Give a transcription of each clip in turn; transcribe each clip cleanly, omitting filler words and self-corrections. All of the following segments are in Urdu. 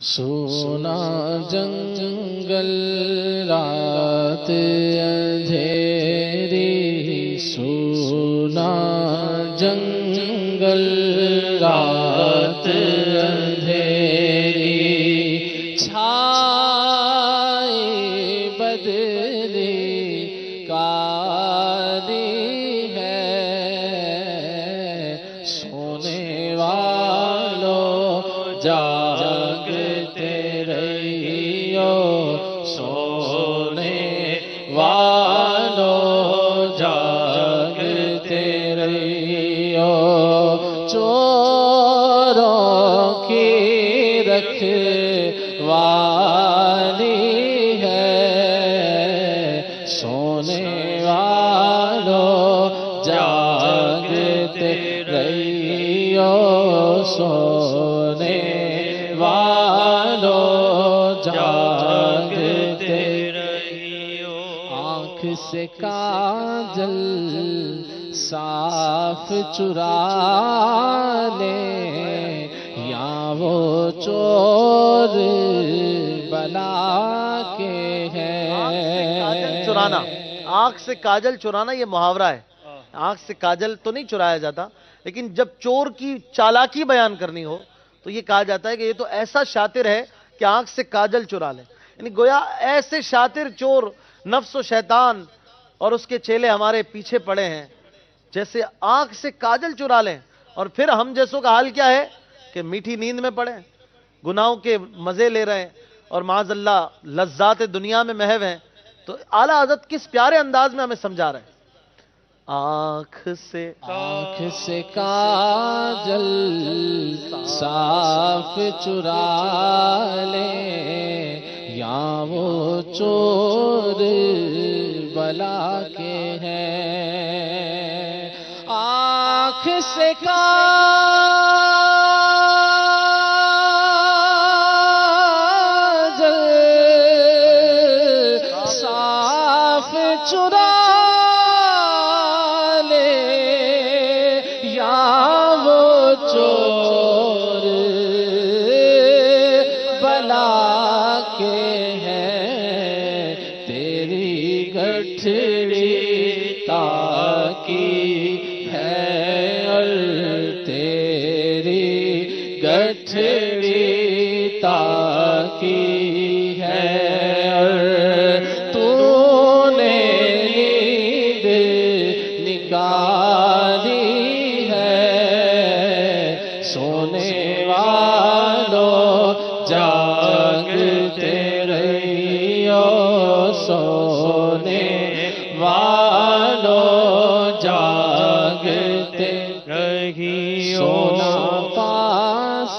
سونا جنگل رات اندھیری، سونا جنگل رات اندھیری، چھائے بدلی کاری ہے، سونے والوں جاگتے رہیو، سونے والوں جاگتے رہیو، چوروں کی رکھوالی ہے، سونے والوں جاگتے رہیو، سونے والوں جاگتے رہیو، آنکھ سے کاجل صاف چرا لے، یا وہ چور بلا کے ہیں۔ چرانا، آنکھ سے کاجل چرانا یہ محاورہ ہے۔ آنکھ سے کاجل تو نہیں چرایا جاتا، لیکن جب چور کی چالاکی بیان کرنی ہو تو یہ کہا جاتا ہے کہ یہ تو ایسا شاطر ہے کہ آنکھ سے کاجل چرا لے، یعنی گویا ایسے شاطر چور نفس و شیطان اور اس کے چیلے ہمارے پیچھے پڑے ہیں، جیسے آنکھ سے کاجل چرا لیں، اور پھر ہم جیسوں کا حال کیا ہے کہ میٹھی نیند میں پڑے ہیں، گناہوں کے مزے لے رہے ہیں اور معاذ اللہ لذات دنیا میں محو ہیں۔ تو اعلیٰ حضرت کس پیارے انداز میں ہمیں سمجھا رہے ہیں، آنکھ سے کاجل صاف چرا لے، یا وہ چور بلا کے ہیں، آنکھ سے کاجل صاف چرا چور بلا کے ہیں، تیری گٹھڑی تاکی ہے، اور تیری گٹھڑی تاکی ہے، اور تو نے نیند نکالی ہے، سونے والوں جاگتے رہیو، سونے والوں جاگتے رہیو، سونا پاس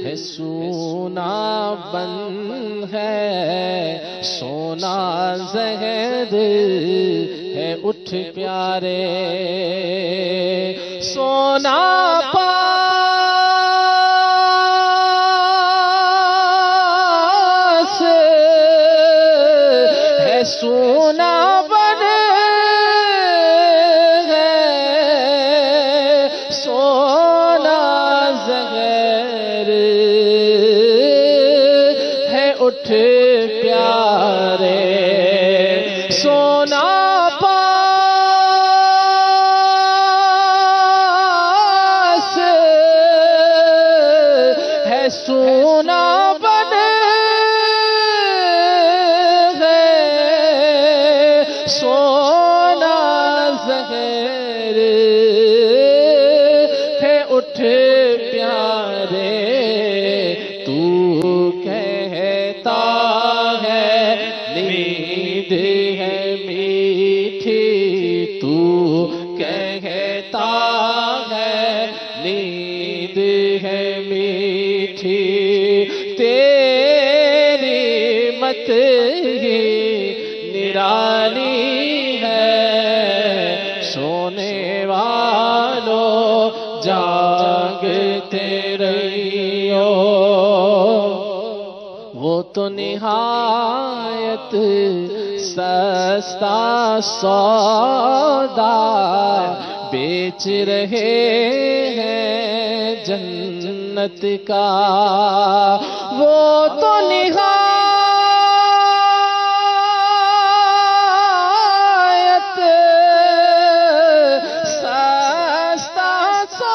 ہے سونا بند ہے، سونا زہر ہے اٹھ پیارے، سونا پاس ہے سونا بن ہے، سونا زہر ہے اٹھ پیارے، سونا سونا بن ہے، سونا زہر ہے اٹھ پیارے، تو کہتا ہے نیند ہے میٹھی، تو کہتا ہے نیند ہے میٹھی، تیری مت ہی نرالی ہے، سونے والوں جاگتے رہیو، وہ تو نہایت سستا سودا بیچ رہے ہیں جنت جنت کا وہ تو نہایت سستا سودا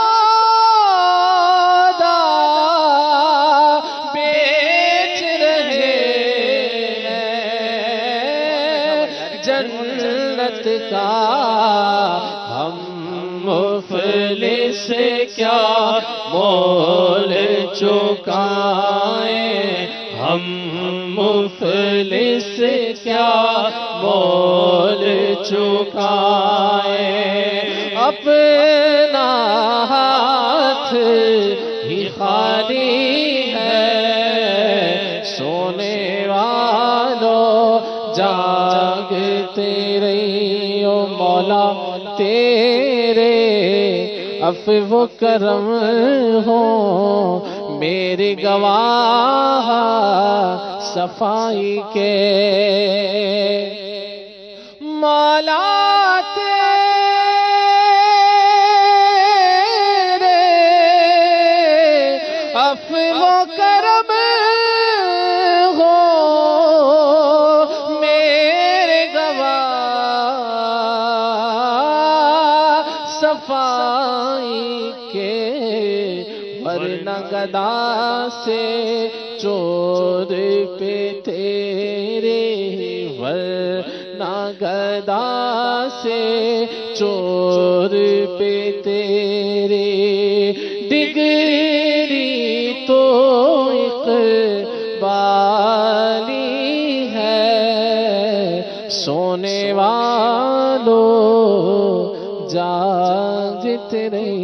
بیچ رہے ہیں جنت کا ہم مفلس کیا مول چکائیں ہم مفلس کیا مول چکائیں اپنا ہاتھ ہی خالی ہے سونے والوں جاگتے رہیو مولا تیرے عفو و کرم ہو میرے گواہ صفائی کے مولا تیرے عفو و کرم ہو میرے گواہ صفائی کے ورنہ گدا سے چور پہ تیرے ورنہ گدا سے چور پہ تیرے ڈگری تو اقبالی ہے سونے والوں جاگتے رہے